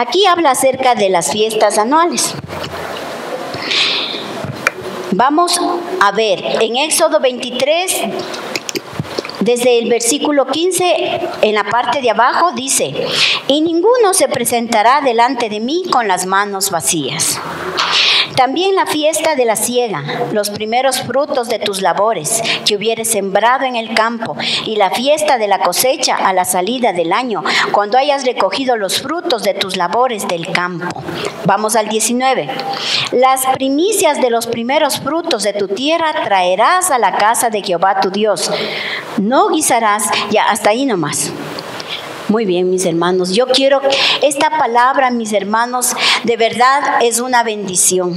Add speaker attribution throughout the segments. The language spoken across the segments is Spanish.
Speaker 1: Aquí habla acerca de las fiestas anuales. Vamos a ver, en Éxodo 23, desde el versículo 15, en la parte de abajo dice: y ninguno se presentará delante de mí con las manos vacías. También la fiesta de la siega, los primeros frutos de tus labores que hubieres sembrado en el campo, y la fiesta de la cosecha a la salida del año, cuando hayas recogido los frutos de tus labores del campo. Vamos al 19. Las primicias de los primeros frutos de tu tierra traerás a la casa de Jehová tu Dios. No guisarás, ya hasta ahí nomás. Muy bien, mis hermanos, yo quiero, esta palabra, mis hermanos, de verdad es una bendición.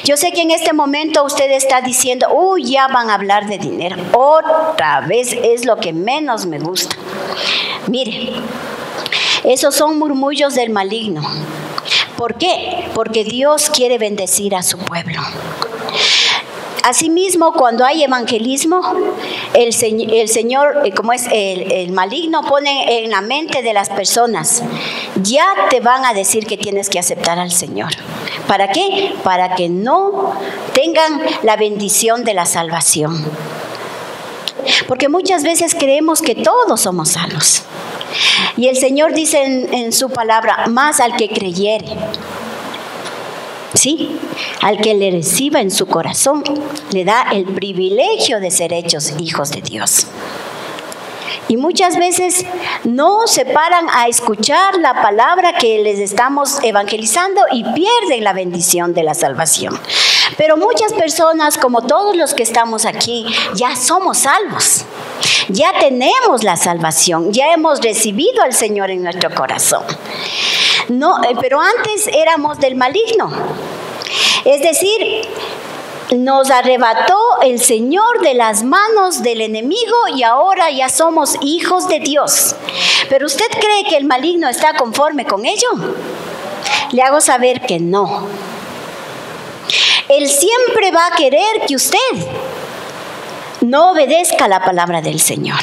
Speaker 1: Yo sé que en este momento usted está diciendo: uy, ya van a hablar de dinero. Otra vez, es lo que menos me gusta. Mire, esos son murmullos del maligno. ¿Por qué? Porque Dios quiere bendecir a su pueblo. Asimismo, cuando hay evangelismo, el Señor, como es el maligno, pone en la mente de las personas: ya te van a decir que tienes que aceptar al Señor. ¿Para qué? Para que no tengan la bendición de la salvación. Porque muchas veces creemos que todos somos salvos. Y el Señor dice en su palabra: más al que creyere. Sí, al que le reciba en su corazón, le da el privilegio de ser hechos hijos de Dios. Y muchas veces no se paran a escuchar la palabra que les estamos evangelizando y pierden la bendición de la salvación. Pero muchas personas, como todos los que estamos aquí, ya somos salvos. Ya tenemos la salvación, ya hemos recibido al Señor en nuestro corazón. No, pero antes éramos del maligno. Es decir, nos arrebató el Señor de las manos del enemigo y ahora ya somos hijos de Dios. ¿Pero usted cree que el maligno está conforme con ello? Le hago saber que no. Él siempre va a querer que usted no obedezca la palabra del Señor.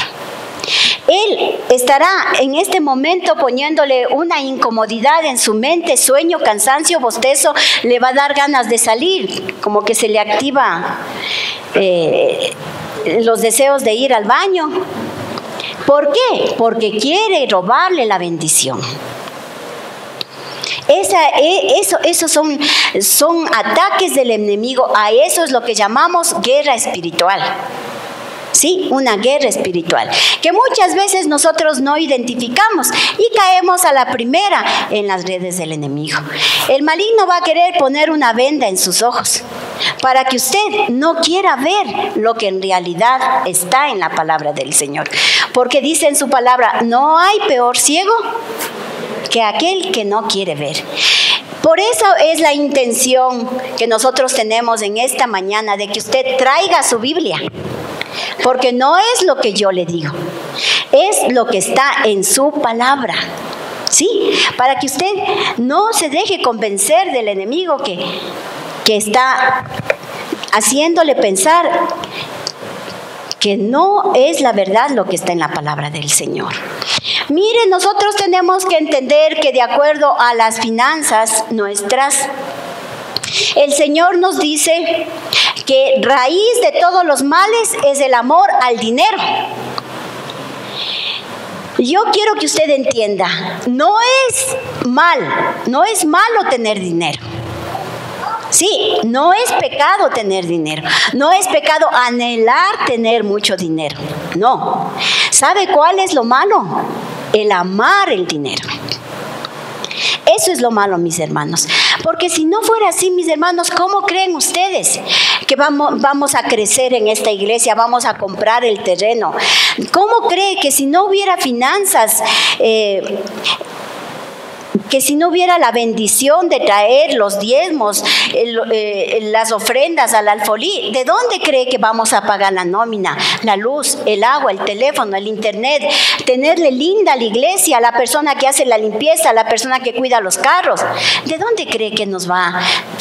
Speaker 1: Él estará en este momento poniéndole una incomodidad en su mente, sueño, cansancio, bostezo, le va a dar ganas de salir, como que se le activa los deseos de ir al baño. ¿Por qué? Porque quiere robarle la bendición. Esos son ataques del enemigo. A eso es lo que llamamos guerra espiritual. Sí, una guerra espiritual, que muchas veces nosotros no identificamos y caemos a la primera en las redes del enemigo. El maligno va a querer poner una venda en sus ojos para que usted no quiera ver lo que en realidad está en la palabra del Señor. Porque dice en su palabra: no hay peor ciego que aquel que no quiere ver. Por eso es la intención que nosotros tenemos en esta mañana, de que usted traiga su Biblia. Porque no es lo que yo le digo, es lo que está en su palabra. ¿Sí? Para que usted no se deje convencer del enemigo que está haciéndole pensar que no es la verdad lo que está en la palabra del Señor. Mire, nosotros tenemos que entender que de acuerdo a las finanzas nuestras, el Señor nos dice que raíz de todos los males es el amor al dinero. Yo quiero que usted entienda, no es malo tener dinero. Sí, no es pecado tener dinero, no es pecado anhelar tener mucho dinero. No, ¿sabe cuál es lo malo? El amar el dinero. Eso es lo malo, mis hermanos. Porque si no fuera así, mis hermanos, ¿cómo creen ustedes que vamos a crecer en esta iglesia? Vamos a comprar el terreno. ¿Cómo cree que si no hubiera finanzas, que si no hubiera la bendición de traer los diezmos, las ofrendas al alfolí, ¿de dónde cree que vamos a pagar la nómina, la luz, el agua, el teléfono, el internet, tenerle linda la iglesia, la persona que hace la limpieza, la persona que cuida los carros? ¿De dónde cree que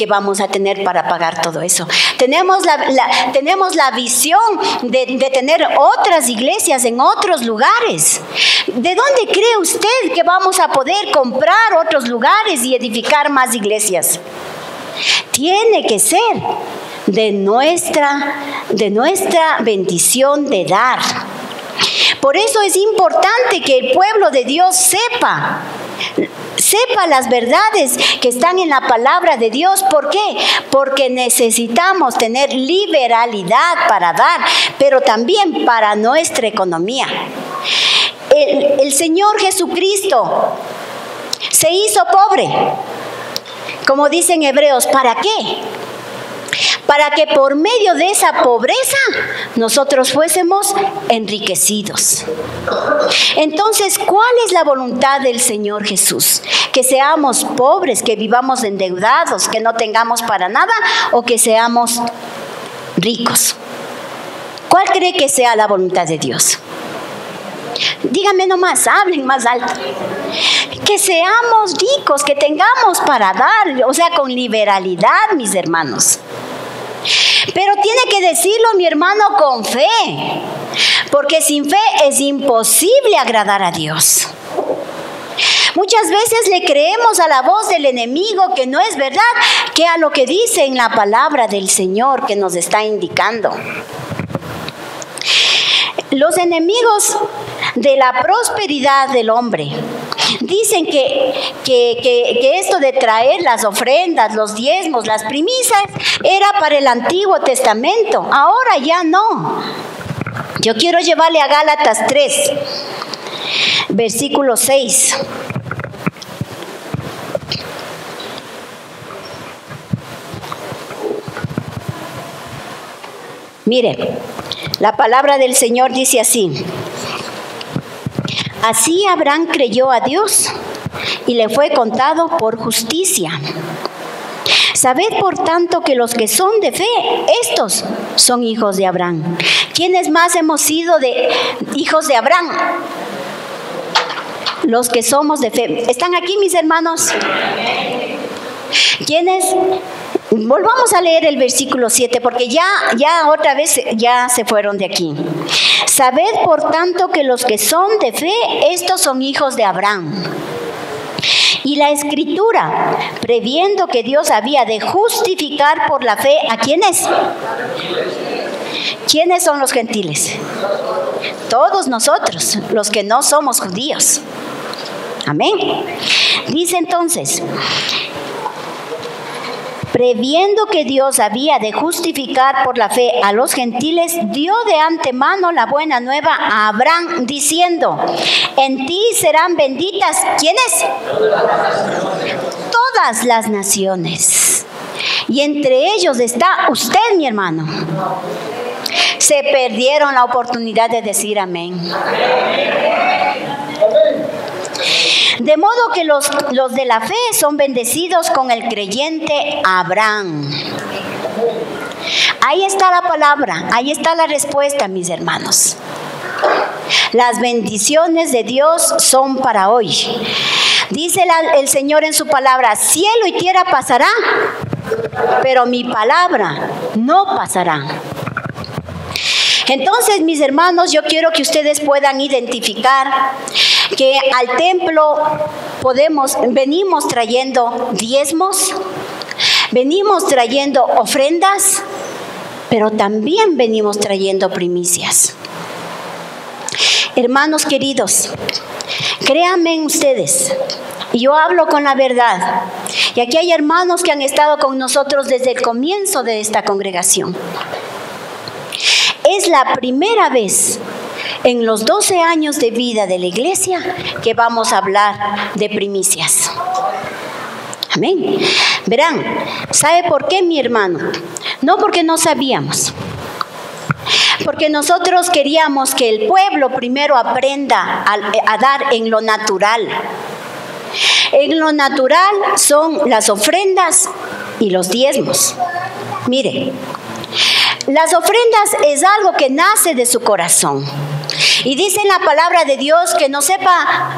Speaker 1: vamos a tener para pagar todo eso? Tenemos la visión de tener otras iglesias en otros lugares. ¿De dónde cree usted que vamos a poder comprar comprar otros lugares y edificar más iglesias. Tiene que ser de nuestra bendición de dar. Por eso es importante que el pueblo de Dios sepa las verdades que están en la palabra de Dios. ¿Por qué? Porque necesitamos tener liberalidad para dar, pero también para nuestra economía. El Señor Jesucristo se hizo pobre, como dicen Hebreos. ¿Para qué? Para que por medio de esa pobreza nosotros fuésemos enriquecidos. Entonces, ¿cuál es la voluntad del Señor Jesús? ¿Que seamos pobres, que vivamos endeudados, que no tengamos para nada, o que seamos ricos? ¿Cuál cree que sea la voluntad de Dios? Díganme nomás, hablen más alto. Que seamos ricos, que tengamos para dar, o sea, con liberalidad, mis hermanos. Pero tiene que decirlo, mi hermano, con fe, porque sin fe es imposible agradar a Dios. Muchas veces le creemos a la voz del enemigo, que no es verdad, que a lo que dice en la palabra del Señor que nos está indicando. Los enemigos de la prosperidad del hombre dicen que esto de traer las ofrendas, los diezmos, las primicias, era para el Antiguo Testamento. Ahora ya no. Yo quiero llevarle a Gálatas 3, versículo 6. Mire, la palabra del Señor dice así: así Abraham creyó a Dios y le fue contado por justicia. Sabed por tanto que los que son de fe, estos son hijos de Abraham. ¿Quiénes más hemos sido hijos de Abraham? Los que somos de fe. ¿Están aquí, mis hermanos? ¿Quiénes? Volvamos a leer el versículo 7, porque ya otra vez ya se fueron de aquí. Sabed por tanto que los que son de fe, estos son hijos de Abraham. Y la Escritura, previendo que Dios había de justificar por la fe, ¿a quiénes? ¿Quiénes son los gentiles? Todos nosotros, los que no somos judíos. Amén. Dice entonces: previendo que Dios había de justificar por la fe a los gentiles, dio de antemano la buena nueva a Abraham, diciendo: en ti serán benditas, ¿quiénes? Todas las naciones. Y entre ellos está usted, mi hermano. Se perdieron la oportunidad de decir amén. De modo que los de la fe son bendecidos con el creyente Abraham. Ahí está la palabra, ahí está la respuesta, mis hermanos. Las bendiciones de Dios son para hoy. Dice el Señor en su palabra: cielo y tierra pasará, pero mi palabra no pasará. Entonces, mis hermanos, yo quiero que ustedes puedan identificar que al templo venimos trayendo diezmos, venimos trayendo ofrendas, pero también venimos trayendo primicias. Hermanos queridos, créanme en ustedes, y yo hablo con la verdad, y aquí hay hermanos que han estado con nosotros desde el comienzo de esta congregación. Es la primera vez en los 12 años de vida de la iglesia que vamos a hablar de primicias. Amén. Verán, ¿sabe por qué, mi hermano? No porque no sabíamos. Porque nosotros queríamos que el pueblo primero aprenda a dar en lo natural. En lo natural son las ofrendas y los diezmos. Mire, las ofrendas es algo que nace de su corazón. Y dice en la palabra de Dios que no sepa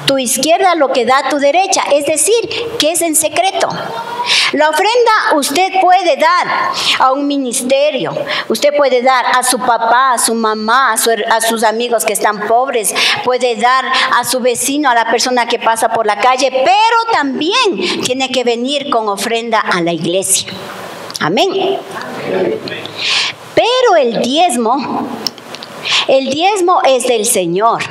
Speaker 1: tu izquierda lo que da tu derecha, es decir, que es en secreto. La ofrenda usted puede dar a un ministerio, usted puede dar a su papá, a su mamá, a sus amigos que están pobres, puede dar a su vecino, a la persona que pasa por la calle, pero también tiene que venir con ofrenda a la iglesia. Amén. Pero el diezmo es del Señor.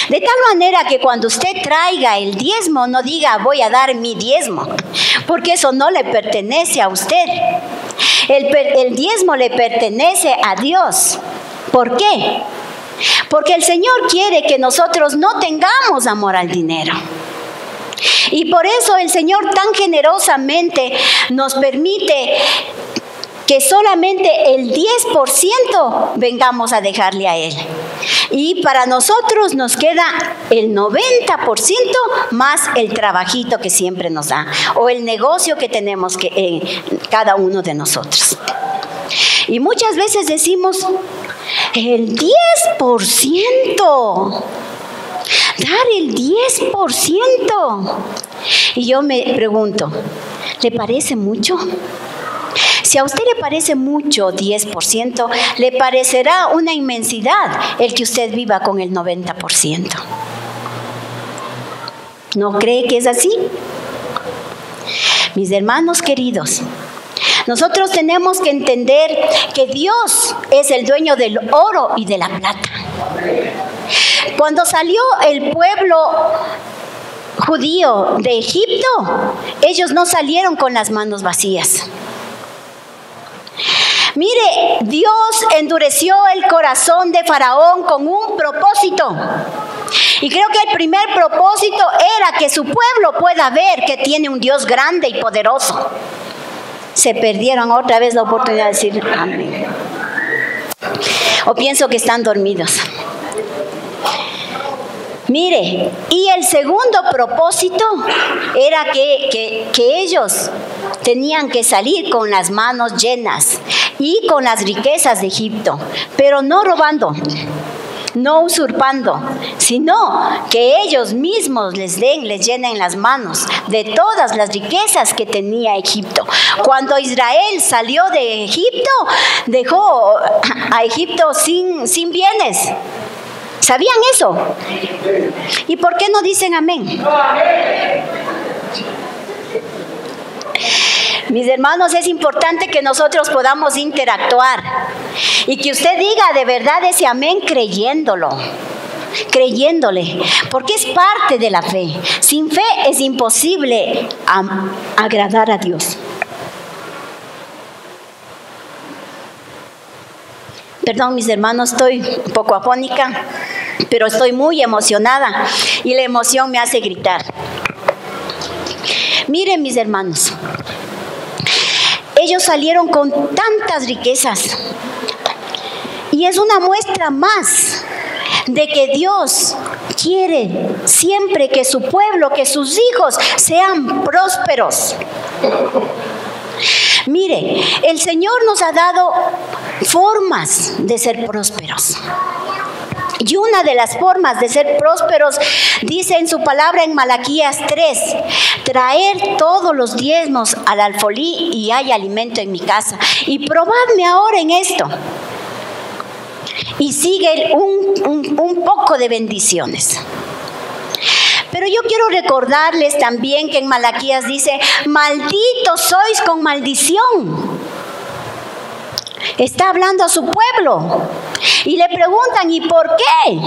Speaker 1: De tal manera que cuando usted traiga el diezmo, no diga voy a dar mi diezmo, porque eso no le pertenece a usted. El diezmo le pertenece a Dios. ¿Por qué? Porque el Señor quiere que nosotros no tengamos amor al dinero. Y por eso el Señor tan generosamente nos permite que solamente el 10% vengamos a dejarle a Él. Y para nosotros nos queda el 90% más el trabajito que siempre nos da, o el negocio que tenemos cada uno de nosotros. Y muchas veces decimos, el 10%, dar el 10%. Y yo me pregunto, ¿le parece mucho? Si a usted le parece mucho 10%, le parecerá una inmensidad el que usted viva con el 90%. ¿No cree que es así? Mis hermanos queridos, nosotros tenemos que entender que Dios es el dueño del oro y de la plata. Cuando salió el pueblo judío de Egipto, ellos no salieron con las manos vacías. Mire, Dios endureció el corazón de Faraón con un propósito. Y creo que el primer propósito era que su pueblo pueda ver que tiene un Dios grande y poderoso. Se perdieron otra vez la oportunidad de decir amén. O pienso que están dormidos. Mire, y el segundo propósito era que ellos tenían que salir con las manos llenas y con las riquezas de Egipto, pero no robando, no usurpando, sino que ellos mismos les llenen las manos de todas las riquezas que tenía Egipto. Cuando Israel salió de Egipto, dejó a Egipto sin bienes. ¿Sabían eso? ¿Y por qué no dicen amén? Mis hermanos, es importante que nosotros podamos interactuar y que usted diga de verdad ese amén creyéndole, porque es parte de la fe. Sin fe es imposible agradar a Dios. Perdón, mis hermanos, estoy un poco afónica, pero estoy muy emocionada y la emoción me hace gritar. Miren, mis hermanos, ellos salieron con tantas riquezas y es una muestra más de que Dios quiere siempre que su pueblo, que sus hijos sean prósperos. Mire, el Señor nos ha dado formas de ser prósperos. Y una de las formas de ser prósperos dice en su palabra en Malaquías 3, traer todos los diezmos al alfolí y hay alimento en mi casa. Y probadme ahora en esto. Y sigue un poco de bendiciones. Pero yo quiero recordarles también que en Malaquías dice, malditos sois con maldición. Está hablando a su pueblo. Y le preguntan, ¿y por qué?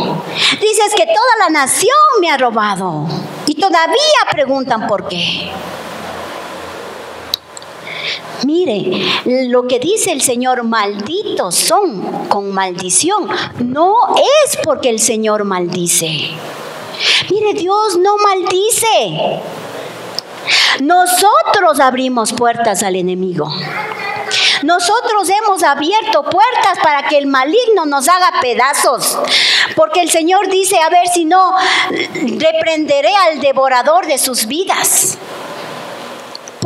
Speaker 1: Dices que toda la nación me ha robado. Y todavía preguntan por qué. Mire, lo que dice el Señor, malditos son con maldición. No es porque el Señor maldice. Mire, Dios no maldice. Nosotros abrimos puertas al enemigo. Nosotros hemos abierto puertas para que el maligno nos haga pedazos. Porque el Señor dice, a ver si no, reprenderé al devorador de sus vidas.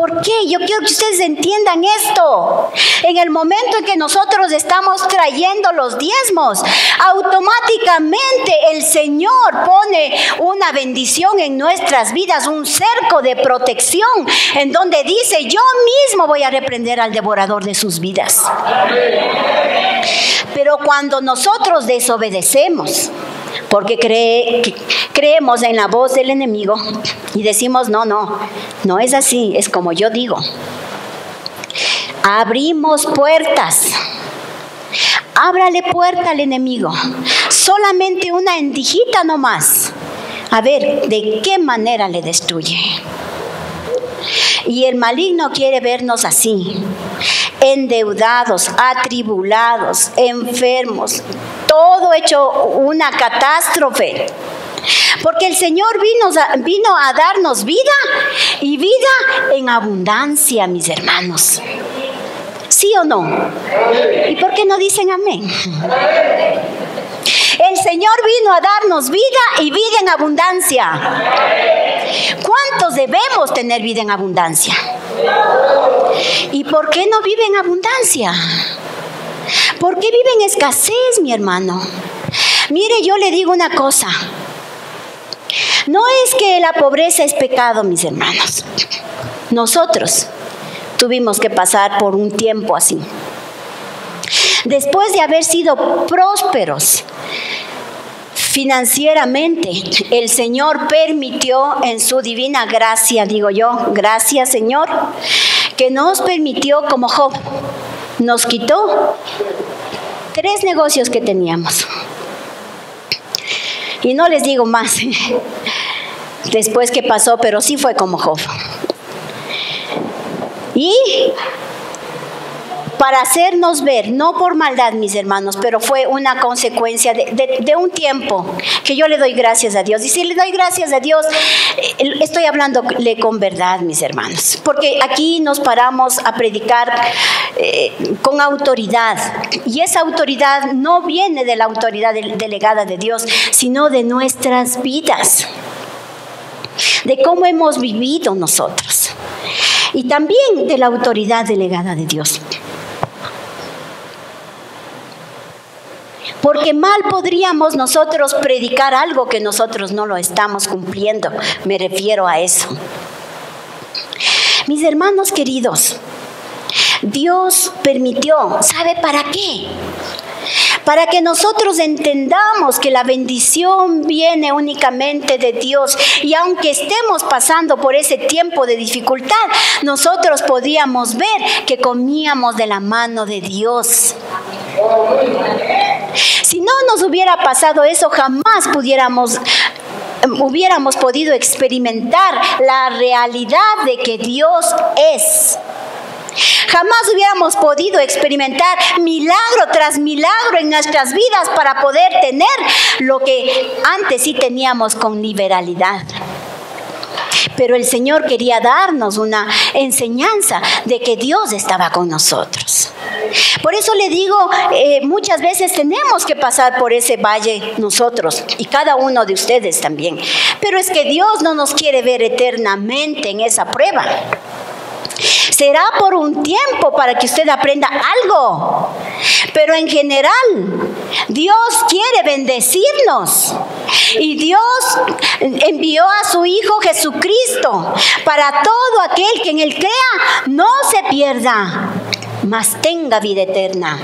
Speaker 1: ¿Por qué? Yo quiero que ustedes entiendan esto. En el momento en que nosotros estamos trayendo los diezmos, automáticamente el Señor pone una bendición en nuestras vidas, un cerco de protección, en donde dice: yo mismo voy a reprender al devorador de sus vidas. Pero cuando nosotros desobedecemos, porque creemos en la voz del enemigo y decimos: no es así, es como yo digo. Abrimos puertas. Ábrale puerta al enemigo. Solamente una endijita nomás. A ver, ¿de qué manera le destruye? Y el maligno quiere vernos así, endeudados, atribulados, enfermos, todo hecho una catástrofe. Porque el Señor vino a darnos vida, y vida en abundancia, mis hermanos. ¿Sí o no? ¿Y por qué no dicen amén? El Señor vino a darnos vida, y vida en abundancia. ¿Cuántos debemos tener vida en abundancia? ¿Y por qué no vive en abundancia? ¿Por qué vive en escasez, mi hermano? Mire, yo le digo una cosa. No es que la pobreza es pecado, mis hermanos. Nosotros tuvimos que pasar por un tiempo así. Después de haber sido prósperos financieramente, el Señor permitió en su divina gracia, digo yo, gracias Señor, que nos permitió, como Job, nos quitó 3 negocios que teníamos. Y no les digo más después que pasó, pero sí fue como Job. Y para hacernos ver, no por maldad, mis hermanos, pero fue una consecuencia de un tiempo que yo le doy gracias a Dios. Y si le doy gracias a Dios, estoy hablándole con verdad, mis hermanos, porque aquí nos paramos a predicar con autoridad, y esa autoridad no viene de la autoridad delegada de Dios, sino de nuestras vidas, de cómo hemos vivido nosotros, y también de la autoridad delegada de Dios. Porque mal podríamos nosotros predicar algo que nosotros no lo estamos cumpliendo. Me refiero a eso. Mis hermanos queridos, Dios permitió, ¿sabe para qué? Para que nosotros entendamos que la bendición viene únicamente de Dios, y aunque estemos pasando por ese tiempo de dificultad, nosotros podíamos ver que comíamos de la mano de Dios. Si no nos hubiera pasado eso, jamás hubiéramos podido experimentar la realidad de que Dios es. Jamás hubiéramos podido experimentar milagro tras milagro en nuestras vidas para poder tener lo que antes sí teníamos con liberalidad. Pero el Señor quería darnos una enseñanza de que Dios estaba con nosotros. Por eso le digo, muchas veces tenemos que pasar por ese valle nosotros, y cada uno de ustedes también. Pero es que Dios no nos quiere ver eternamente en esa prueba. Será por un tiempo para que usted aprenda algo, pero en general Dios quiere bendecirnos, y Dios envió a su Hijo Jesucristo para todo aquel que en Él crea no se pierda, mas tenga vida eterna.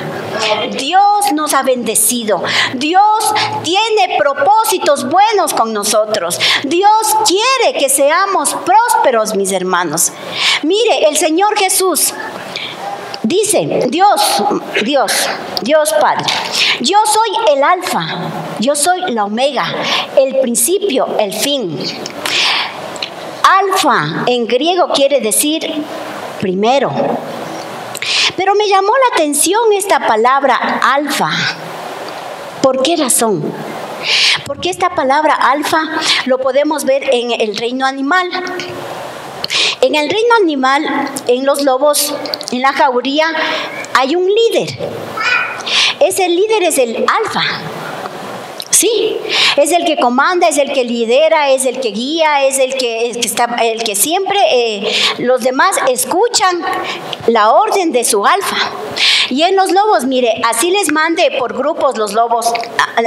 Speaker 1: Dios nos ha bendecido. Dios tiene propósitos buenos con nosotros. Dios quiere que seamos prósperos, mis hermanos. Mire, el Señor Jesús dice, Dios Padre: yo soy el Alfa, yo soy la Omega, el principio, el fin. Alfa en griego quiere decir primero. Pero me llamó la atención esta palabra alfa. ¿Por qué razón? Porque esta palabra alfa lo podemos ver en el reino animal. En el reino animal, en los lobos, en la jauría, hay un líder. Ese líder es el alfa. Sí, es el que comanda, es el que lidera, es el que guía, es el que siempre los demás escuchan la orden de su alfa. Y en los lobos, mire, así les mande por grupos los lobos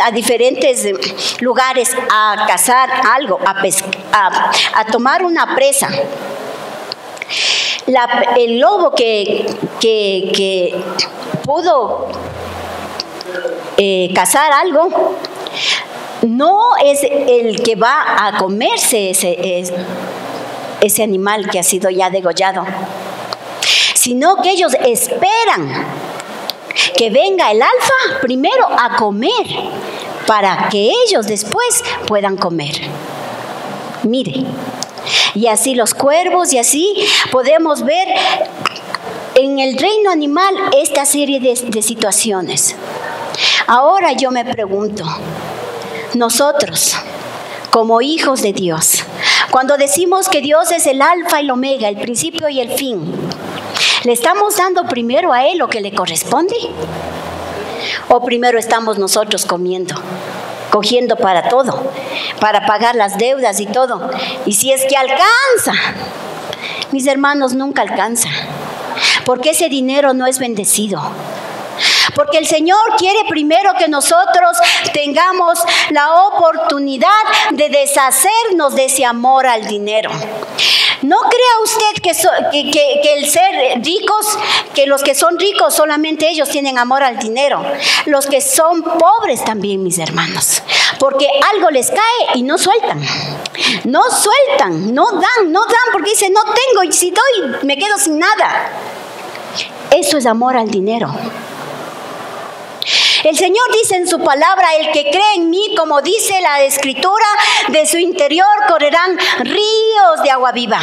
Speaker 1: a diferentes lugares a cazar algo, a tomar una presa. El lobo que pudo cazar algo, no es el que va a comerse ese animal que ha sido ya degollado, sino que ellos esperan que venga el alfa primero a comer para que ellos después puedan comer. Mire, y así los cuervos, y así podemos ver en el reino animal esta serie de situaciones. Ahora yo me pregunto, nosotros como hijos de Dios, cuando decimos que Dios es el alfa y el omega, el principio y el fin, ¿le estamos dando primero a Él lo que le corresponde? ¿O primero estamos nosotros cogiendo para todo, para pagar las deudas y todo? Y si es que alcanza, mis hermanos, nunca alcanza, porque ese dinero no es bendecido. Porque el Señor quiere primero que nosotros tengamos la oportunidad de deshacernos de ese amor al dinero. No crea usted que el ser ricos, que los que son ricos solamente ellos tienen amor al dinero. Los que son pobres también, mis hermanos. Porque algo les cae y no sueltan. No sueltan, no dan, porque dicen no tengo, y si doy me quedo sin nada. Eso es amor al dinero. El Señor dice en su palabra, el que cree en mí, como dice la Escritura, de su interior correrán ríos de agua viva.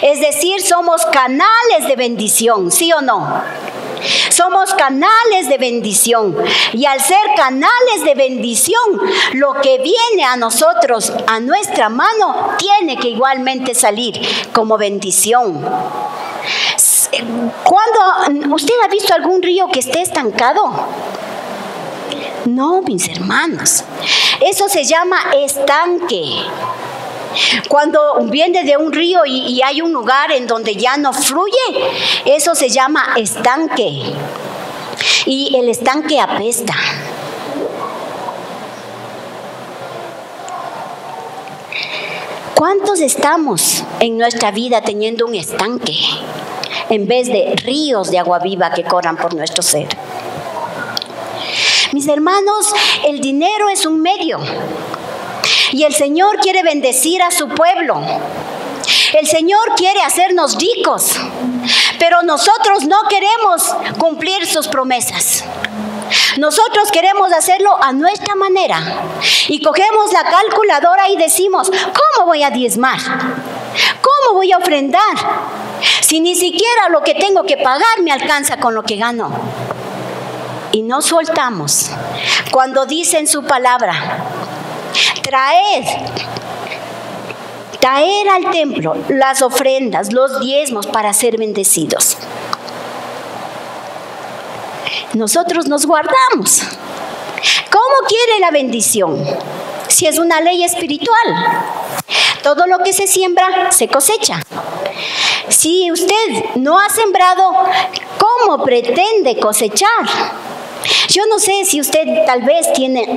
Speaker 1: Es decir, somos canales de bendición, ¿sí o no? Somos canales de bendición. Y al ser canales de bendición, lo que viene a nosotros, a nuestra mano, tiene que igualmente salir como bendición. ¿Cuándo usted ha visto algún río que esté estancado? No, mis hermanos, eso se llama estanque. Cuando viene de un río y hay un lugar en donde ya no fluye, eso se llama estanque. Y el estanque apesta. ¿Cuántos estamos en nuestra vida teniendo un estanque en vez de ríos de agua viva que corran por nuestro ser? Mis hermanos, el dinero es un medio y el Señor quiere bendecir a su pueblo. El Señor quiere hacernos ricos, pero nosotros no queremos cumplir sus promesas. Nosotros queremos hacerlo a nuestra manera y cogemos la calculadora y decimos, ¿cómo voy a diezmar? ¿Cómo voy a ofrendar? Si ni siquiera lo que tengo que pagar me alcanza con lo que gano. Y no soltamos. Cuando dice en su palabra, traer al templo las ofrendas, los diezmos para ser bendecidos. Nosotros nos guardamos. ¿Cómo quiere la bendición? Si es una ley espiritual. Todo lo que se siembra, se cosecha. Si usted no ha sembrado, ¿cómo pretende cosechar? Yo no sé si usted tal vez tiene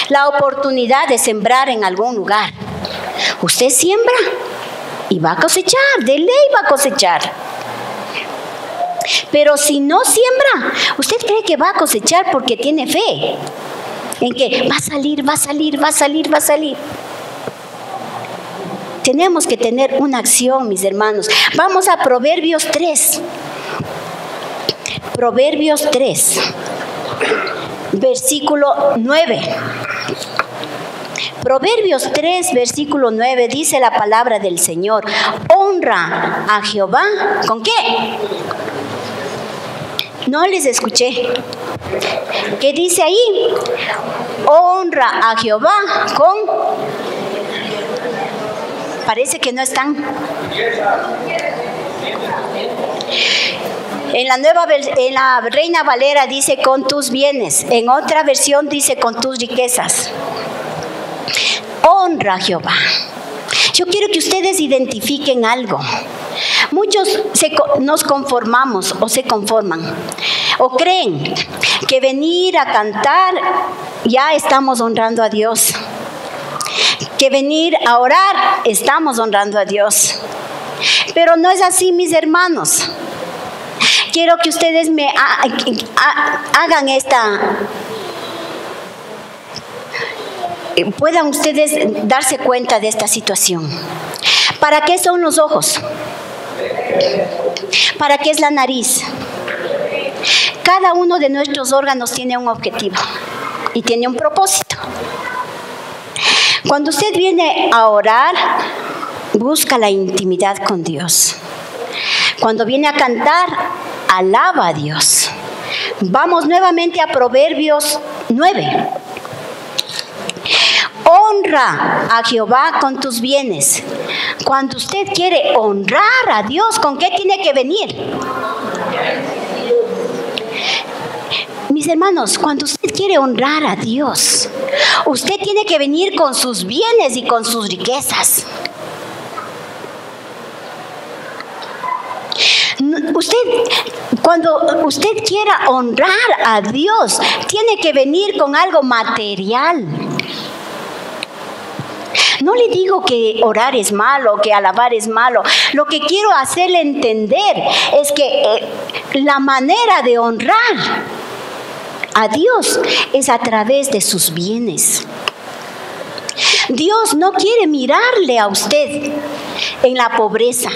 Speaker 1: la oportunidad de sembrar en algún lugar. Usted siembra y va a cosechar, de ley va a cosechar. Pero si no siembra, ¿usted cree que va a cosechar porque tiene fe? En que va a salir, va a salir, va a salir, va a salir. Tenemos que tener una acción, mis hermanos. Vamos a Proverbios 3. Proverbios 3. Versículo 9. Proverbios 3, versículo 9, dice la palabra del Señor. Honra a Jehová. ¿Con qué? No les escuché. ¿Qué dice ahí? Honra a Jehová con... Parece que no están. En la Reina Valera dice con tus bienes. En otra versión dice con tus riquezas. Honra a Jehová. Yo quiero que ustedes identifiquen algo. Muchos nos conformamos o se conforman o creen que venir a cantar ya estamos honrando a Dios, que venir a orar estamos honrando a Dios. Pero no es así, mis hermanos. Quiero que ustedes me hagan puedan ustedes darse cuenta de esta situación. ¿Para qué son los ojos? ¿Para qué es la nariz? Cada uno de nuestros órganos tiene un objetivo y tiene un propósito. Cuando usted viene a orar, busca la intimidad con Dios. Cuando viene a cantar, alaba a Dios. Vamos nuevamente a Proverbios 9. Honra a Jehová con tus bienes. Cuando usted quiere honrar a Dios, ¿con qué tiene que venir? Mis hermanos, cuando usted quiere honrar a Dios, usted tiene que venir con sus bienes y con sus riquezas. Cuando usted quiera honrar a Dios, tiene que venir con algo material. No le digo que orar es malo, que alabar es malo. Lo que quiero hacerle entender es que la manera de honrar a Dios es a través de sus bienes. Dios no quiere mirarle a usted en la pobreza.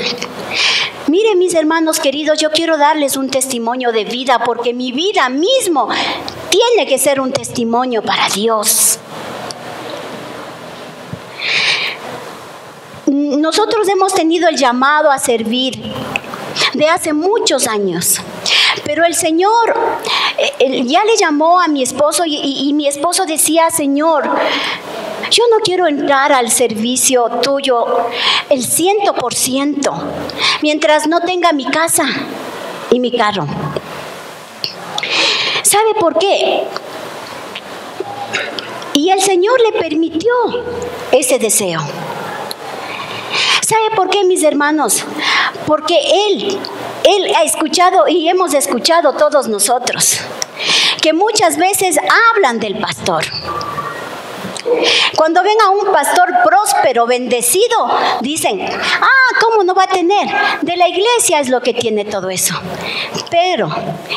Speaker 1: Miren, mis hermanos queridos, yo quiero darles un testimonio de vida, porque mi vida mismo tiene que ser un testimonio para Dios. Nosotros hemos tenido el llamado a servir de hace muchos años, pero el Señor ya le llamó a mi esposo y mi esposo decía: Señor, yo no quiero entrar al servicio tuyo el 100% mientras no tenga mi casa y mi carro. ¿Sabe por qué? Y el Señor le permitió ese deseo. ¿Sabe por qué, mis hermanos? Porque Él ha escuchado, y hemos escuchado todos nosotros, que muchas veces hablan del pastor. Cuando ven a un pastor próspero, bendecido, dicen: ¿cómo no va a tener? De la iglesia es lo que tiene todo eso. Pero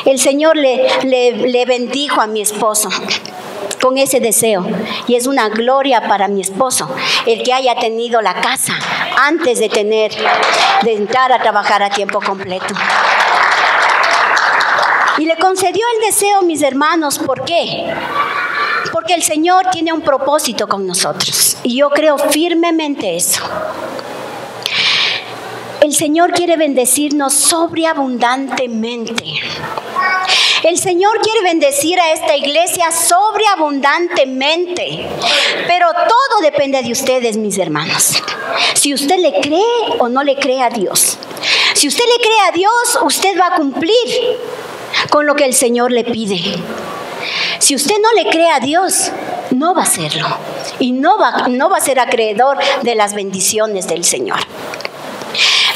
Speaker 1: el Señor le bendijo a mi esposo con ese deseo, y es una gloria para mi esposo el que haya tenido la casa antes de entrar a trabajar a tiempo completo. Y le concedió el deseo, mis hermanos. ¿Por qué? Porque el Señor tiene un propósito con nosotros, y yo creo firmemente eso. El Señor quiere bendecirnos sobreabundantemente. El Señor quiere bendecir a esta iglesia sobreabundantemente, pero todo depende de ustedes, mis hermanos. Si usted le cree o no le cree a Dios. Si usted le cree a Dios, usted va a cumplir con lo que el Señor le pide. Si usted no le cree a Dios, no va a hacerlo, y no va a ser acreedor de las bendiciones del Señor.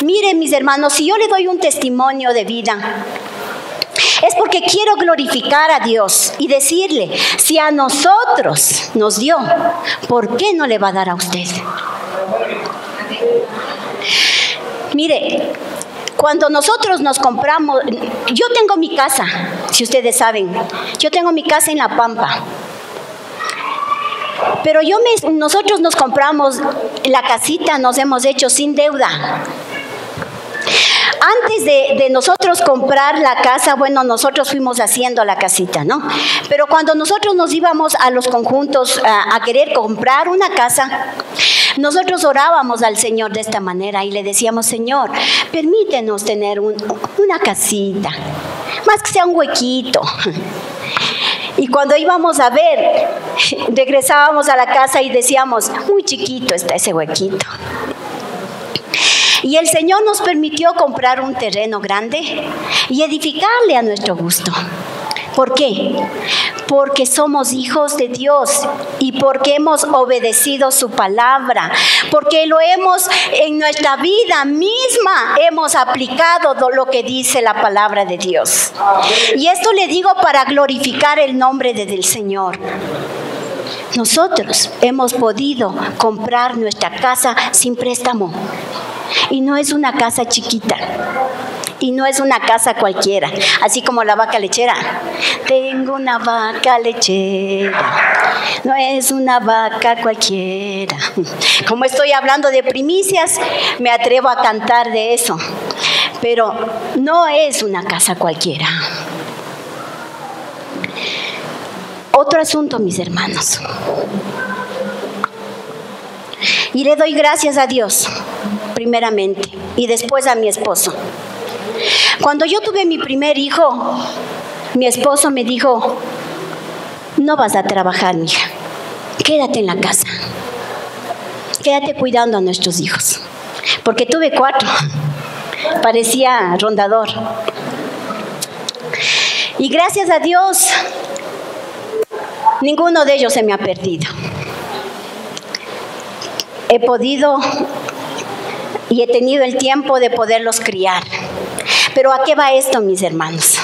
Speaker 1: Miren, mis hermanos, si yo le doy un testimonio de vida, es porque quiero glorificar a Dios y decirle: si a nosotros nos dio, ¿por qué no le va a dar a usted? Mire, cuando nosotros nos compramos, yo tengo mi casa, si ustedes saben, yo tengo mi casa en La Pampa. Pero nosotros nos compramos la casita, nos hemos hecho sin deuda. Antes de nosotros comprar la casa, bueno, nosotros fuimos haciendo la casita, ¿no? Pero cuando nosotros nos íbamos a los conjuntos a querer comprar una casa, nosotros orábamos al Señor de esta manera y le decíamos: Señor, permítenos tener una casita, más que sea un huequito. Y cuando íbamos a ver, regresábamos a la casa y decíamos: muy chiquito está ese huequito. Y el Señor nos permitió comprar un terreno grande y edificarle a nuestro gusto. ¿Por qué? Porque somos hijos de Dios y porque hemos obedecido su palabra, porque lo hemos en nuestra vida misma, hemos aplicado lo que dice la palabra de Dios. Y esto le digo para glorificar el nombre del Señor. Nosotros hemos podido comprar nuestra casa sin préstamo. Y no es una casa chiquita. Y no es una casa cualquiera, así como la vaca lechera. Tengo una vaca lechera, no es una vaca cualquiera. Como estoy hablando de primicias, me atrevo a cantar de eso. Pero no es una casa cualquiera. Otro asunto, mis hermanos. Y le doy gracias a Dios, primeramente, y después a mi esposo. Cuando yo tuve mi primer hijo, mi esposo me dijo: no vas a trabajar, mija, quédate en la casa, quédate cuidando a nuestros hijos, porque tuve 4, parecía rondador. Y gracias a Dios, ninguno de ellos se me ha perdido. He podido y he tenido el tiempo de poderlos criar. Pero ¿a qué va esto, mis hermanos?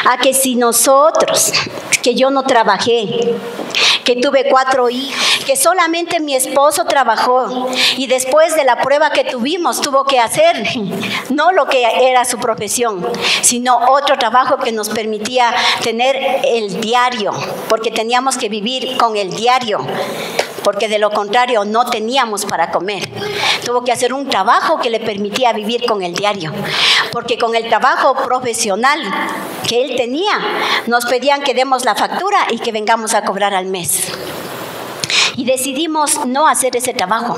Speaker 1: A que si nosotros, que yo no trabajé, que tuve 4 hijos, que solamente mi esposo trabajó y después de la prueba que tuvimos tuvo que hacer no lo que era su profesión, sino otro trabajo que nos permitía tener el diario, porque teníamos que vivir con el diario, porque de lo contrario no teníamos para comer. Tuvo que hacer un trabajo que le permitía vivir con el diario, porque con el trabajo profesional que él tenía, nos pedían que demos la factura y que vengamos a cobrar al mes. Y decidimos no hacer ese trabajo.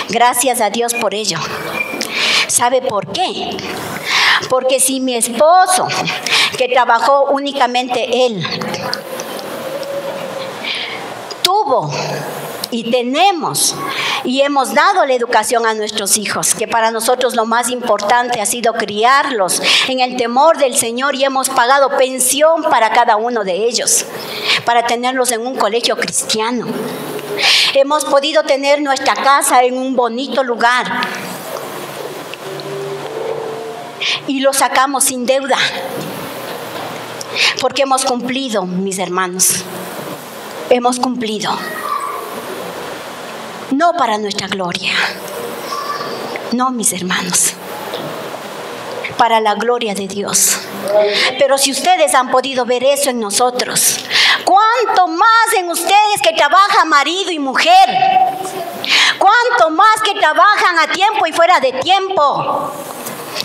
Speaker 1: Gracias a Dios por ello. ¿Sabe por qué? Porque si mi esposo, que trabajó únicamente él, tuvo y tenemos y hemos dado la educación a nuestros hijos, que para nosotros lo más importante ha sido criarlos en el temor del Señor, y hemos pagado pensión para cada uno de ellos, para tenerlos en un colegio cristiano. Hemos podido tener nuestra casa en un bonito lugar y lo sacamos sin deuda, porque hemos cumplido, mis hermanos. Hemos cumplido. No para nuestra gloria. No, mis hermanos. Para la gloria de Dios. Pero si ustedes han podido ver eso en nosotros, ¿cuánto más en ustedes que trabajan marido y mujer? ¿Cuánto más que trabajan a tiempo y fuera de tiempo?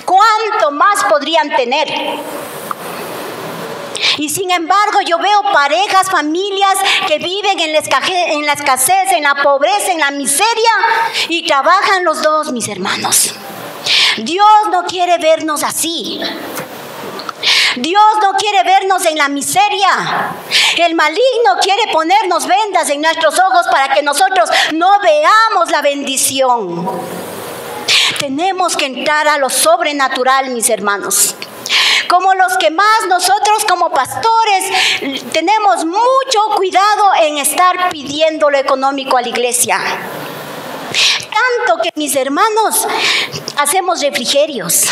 Speaker 1: ¿Cuánto más podrían tener? Y sin embargo yo veo parejas, familias que viven en la escasez, en la pobreza, en la miseria, y trabajan los dos, mis hermanos. Dios no quiere vernos así. Dios no quiere vernos en la miseria. El maligno quiere ponernos vendas en nuestros ojos para que nosotros no veamos la bendición. Tenemos que entrar a lo sobrenatural, mis hermanos. Como los que más nosotros como pastores tenemos mucho cuidado en estar pidiendo lo económico a la iglesia. Tanto que, mis hermanos, hacemos refrigerios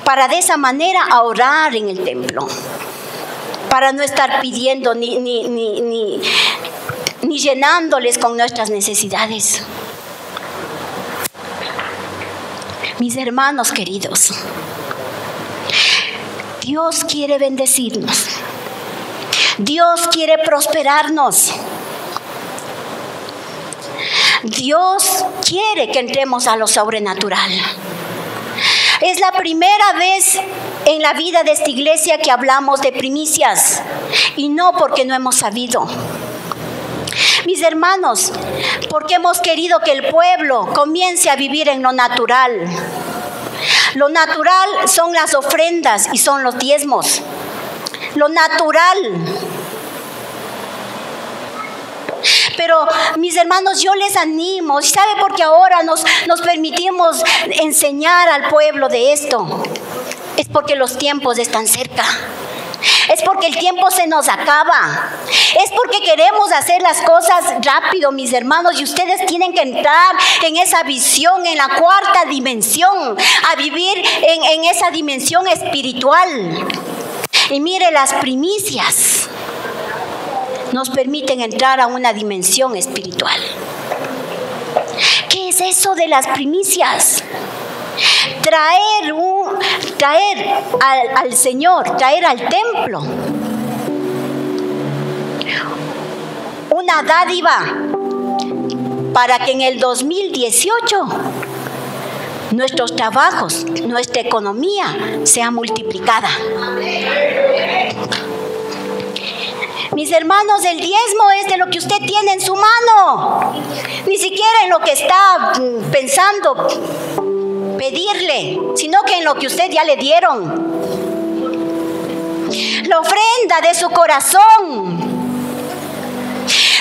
Speaker 1: para de esa manera ahorrar en el templo, para no estar pidiendo ni llenándoles con nuestras necesidades. Mis hermanos queridos, Dios quiere bendecirnos. Dios quiere prosperarnos. Dios quiere que entremos a lo sobrenatural. Es la primera vez en la vida de esta iglesia que hablamos de primicias, y no porque no hemos sabido. Mis hermanos, porque hemos querido que el pueblo comience a vivir en lo natural. Lo natural son las ofrendas y son los diezmos. Lo natural. Pero mis hermanos, yo les animo. ¿Sabe por qué ahora nos permitimos enseñar al pueblo de esto? Es porque los tiempos están cerca. Es porque el tiempo se nos acaba. Es porque queremos hacer las cosas rápido, mis hermanos. Y ustedes tienen que entrar en esa visión, en la cuarta dimensión, a vivir en esa dimensión espiritual. Y mire, las primicias nos permiten entrar a una dimensión espiritual. ¿Qué es eso de las primicias? Traer al Señor, traer al templo una dádiva para que en el 2018 nuestros trabajos, nuestra economía sea multiplicada. Mis hermanos, el diezmo es de lo que usted tiene en su mano, ni siquiera en lo que está pensando pedirle, sino que en lo que usted ya le dieron. La ofrenda de su corazón.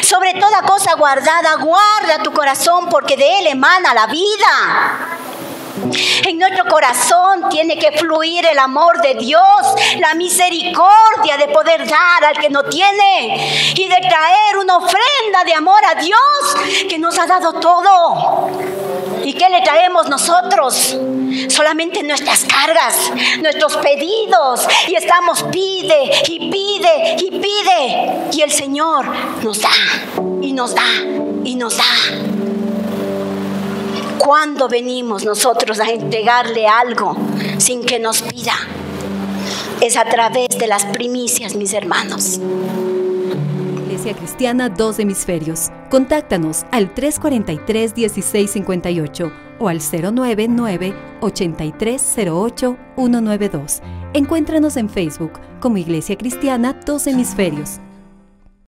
Speaker 1: Sobre toda cosa guardada, guarda tu corazón, porque de él emana la vida. En nuestro corazón tiene que fluir el amor de Dios, la misericordia de poder dar al que no tiene y de traer una ofrenda de amor a Dios que nos ha dado todo. ¿Y qué le traemos nosotros? Solamente nuestras cargas, nuestros pedidos, y estamos pide y pide y pide, y el Señor nos da y nos da y nos da. ¿Cuándo venimos nosotros a entregarle algo sin que nos pida? Es a través de las primicias, mis hermanos.
Speaker 2: Iglesia Cristiana Dos Hemisferios. Contáctanos al 343-1658 o al 099-8308-192. Encuéntranos en Facebook como Iglesia Cristiana Dos Hemisferios.